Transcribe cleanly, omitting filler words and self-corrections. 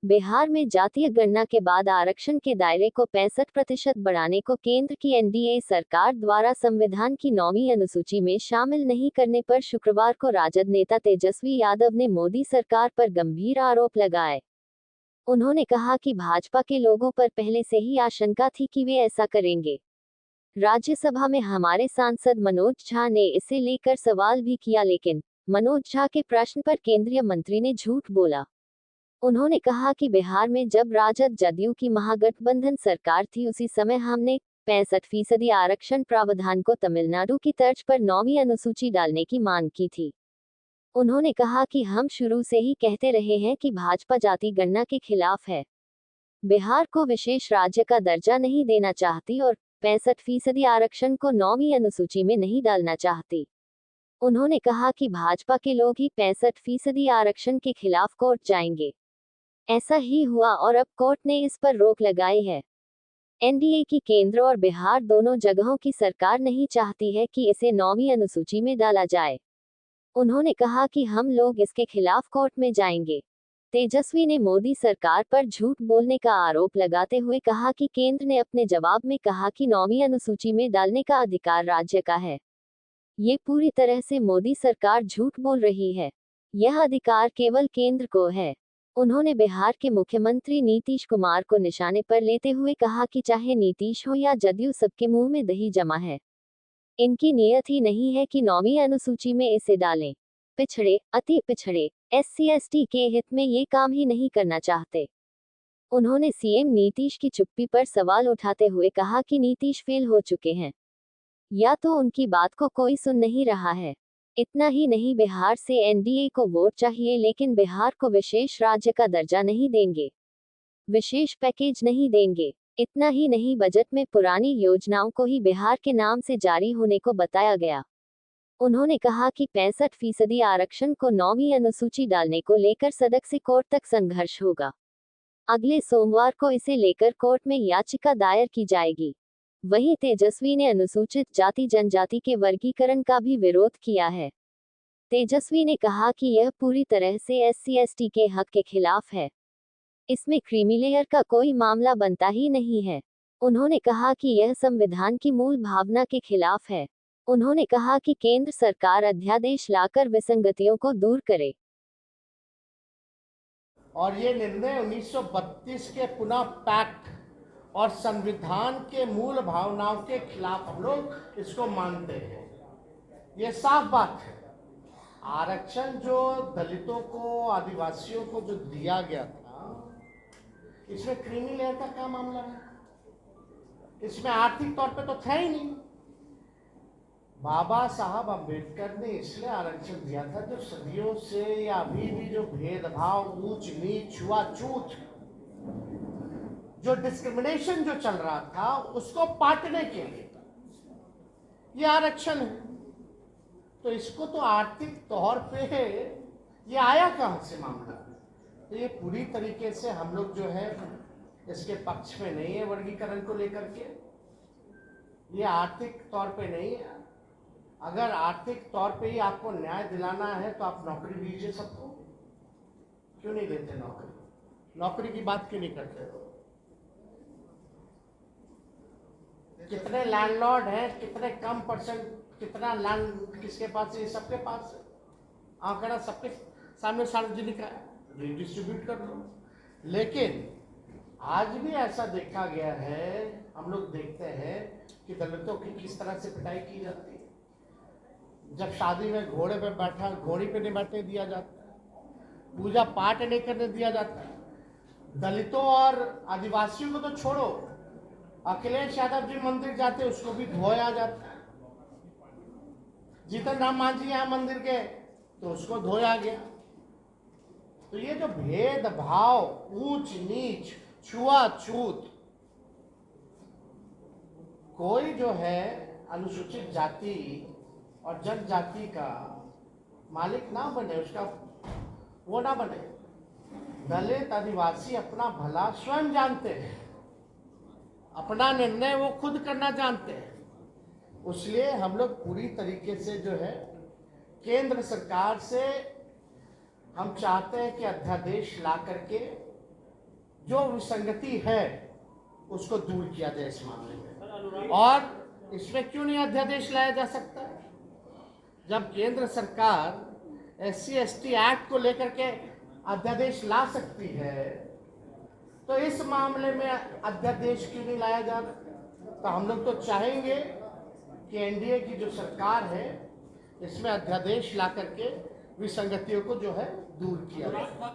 बिहार में जातीय गणना के बाद आरक्षण के दायरे को 65% बढ़ाने को केंद्र की एनडीए सरकार द्वारा संविधान की 9वीं अनुसूची में शामिल नहीं करने पर शुक्रवार को राजद नेता तेजस्वी यादव ने मोदी सरकार पर गंभीर आरोप लगाए। उन्होंने कहा कि भाजपा के लोगों पर पहले से ही आशंका थी कि वे ऐसा करेंगे। राज्यसभा में हमारे सांसद मनोज झा ने इसे लेकर सवाल भी किया, लेकिन मनोज झा के प्रश्न पर केंद्रीय मंत्री ने झूठ बोला। उन्होंने कहा कि बिहार में जब राजद जदयू की महागठबंधन सरकार थी उसी समय हमने 65% आरक्षण प्रावधान को तमिलनाडु की तर्ज पर 9वीं अनुसूची डालने की मांग की थी। उन्होंने कहा कि हम शुरू से ही कहते रहे हैं कि भाजपा जाति गणना के खिलाफ है, बिहार को विशेष राज्य का दर्जा नहीं देना चाहती और 65% आरक्षण को 9वीं अनुसूची में नहीं डालना चाहती। उन्होंने कहा कि भाजपा के लोग ही 65% आरक्षण के खिलाफ कोर्ट जाएंगे। ऐसा ही हुआ और अब कोर्ट ने इस पर रोक लगाई है। एनडीए की केंद्र और बिहार दोनों जगहों की सरकार नहीं चाहती है कि इसे 9वीं अनुसूची में डाला जाए। उन्होंने कहा कि हम लोग इसके खिलाफ कोर्ट में जाएंगे। तेजस्वी ने मोदी सरकार पर झूठ बोलने का आरोप लगाते हुए कहा कि केंद्र ने अपने जवाब में कहा कि 9वीं अनुसूची में डालने का अधिकार राज्य का है। ये पूरी तरह से मोदी सरकार झूठ बोल रही है। यह अधिकार केवल केंद्र को है। उन्होंने बिहार के मुख्यमंत्री नीतीश कुमार को निशाने पर लेते हुए कहा कि चाहे नीतीश हो या जदयू, सबके मुंह में दही जमा है। इनकी नीयत ही नहीं है कि 9वीं अनुसूची में इसे डालें। पिछड़े, अति पिछड़े, SC/ST के हित में ये काम ही नहीं करना चाहते। उन्होंने सीएम नीतीश की चुप्पी पर सवाल उठाते हुए कहा कि नीतीश फेल हो चुके हैं, या तो उनकी बात को कोई सुन नहीं रहा है। इतना ही नहीं, बिहार से एनडीए को वोट चाहिए लेकिन बिहार को विशेष राज्य का दर्जा नहीं देंगे, विशेष पैकेज नहीं देंगे। इतना ही नहीं, बजट में पुरानी योजनाओं को ही बिहार के नाम से जारी होने को बताया गया। उन्होंने कहा कि 65% आरक्षण को 9वीं अनुसूची डालने को लेकर सदन से कोर्ट तक संघर्ष होगा। अगले सोमवार को इसे लेकर कोर्ट में याचिका दायर की जाएगी। वहीं तेजस्वी ने अनुसूचित जाति जनजाति के वर्गीकरण का भी विरोध किया है। तेजस्वी ने कहा कि यह पूरी तरह से SC/ST के हक के खिलाफ है। इसमें क्रीमी लेयर का कोई मामला बनता ही नहीं है। उन्होंने कहा कि यह संविधान की मूल भावना के खिलाफ है। उन्होंने कहा कि केंद्र सरकार अध्यादेश लाकर विसंगतियों को दूर करे। और ये निर्णय 1932 के पुनः पैक्ट और संविधान के मूल भावनाओं के खिलाफ हम लोग इसको मानते हैं। ये साफ बात है। आरक्षण जो दलितों को, आदिवासियों को जो दिया गया था, इसमें क्रीमी लेयर का क्या मामला है? इसमें आर्थिक तौर पे तो था ही नहीं। बाबा साहब अम्बेडकर ने इसलिए आरक्षण दिया था जो सदियों से या अभी भी जो भेदभाव, ऊंच नीच, छुआछूत, जो डिस्क्रिमिनेशन जो चल रहा था उसको पाटने के लिए ये आरक्षण है। तो इसको तो आर्थिक तौर पे ये आया कहां से मामला? तो ये पूरी तरीके से हम लोग जो है इसके पक्ष में नहीं है। वर्गीकरण को लेकर के ये आर्थिक तौर पे नहीं है। अगर आर्थिक तौर पे ही आपको न्याय दिलाना है तो आप नौकरी दीजिए सबको। क्यों नहीं देते नौकरी? नौकरी की बात क्यों नहीं करते? कितने लैंडलॉर्ड हैं, कितने कम परसेंट, कितना लैंड किसके पास है? ये सबके पास है। आंकड़ा सबके सामने सार्वजनिक है, डिस्ट्रीब्यूट कर दो। लेकिन आज भी ऐसा देखा गया है, हम लोग देखते हैं कि दलितों की किस तरह से पिटाई की जाती है। जब शादी में घोड़े पे बैठा, घोड़ी पे नहीं बैठने दिया जाता, पूजा पाठ नहीं करने दिया जाता। दलितों और आदिवासियों को तो छोड़ो, अखिलेश यादव जी मंदिर जाते उसको भी धोया जाता है। जीतन राम मांझी यहाँ मंदिर गए तो उसको धोया गया। तो ये जो भेदभाव, ऊंच नीच, छुआछूत, कोई जो है अनुसूचित जाति और जनजाति का मालिक ना बने, उसका वो ना बने। दलित आदिवासी अपना भला स्वयं जानते हैं, अपना निर्णय वो खुद करना जानते हैं। इसलिए हम लोग पूरी तरीके से जो है केंद्र सरकार से हम चाहते हैं कि अध्यादेश ला करके जो विसंगति है उसको दूर किया जाए इस मामले में। और इसमें क्यों नहीं अध्यादेश लाया जा सकता? जब केंद्र सरकार SC/ST एक्ट को लेकर के अध्यादेश ला सकती है, तो इस मामले में अध्यादेश क्यों नहीं लाया जा रहा? तो हम लोग तो चाहेंगे कि NDA की जो सरकार है इसमें अध्यादेश ला करके विसंगतियों को जो है दूर किया जाए।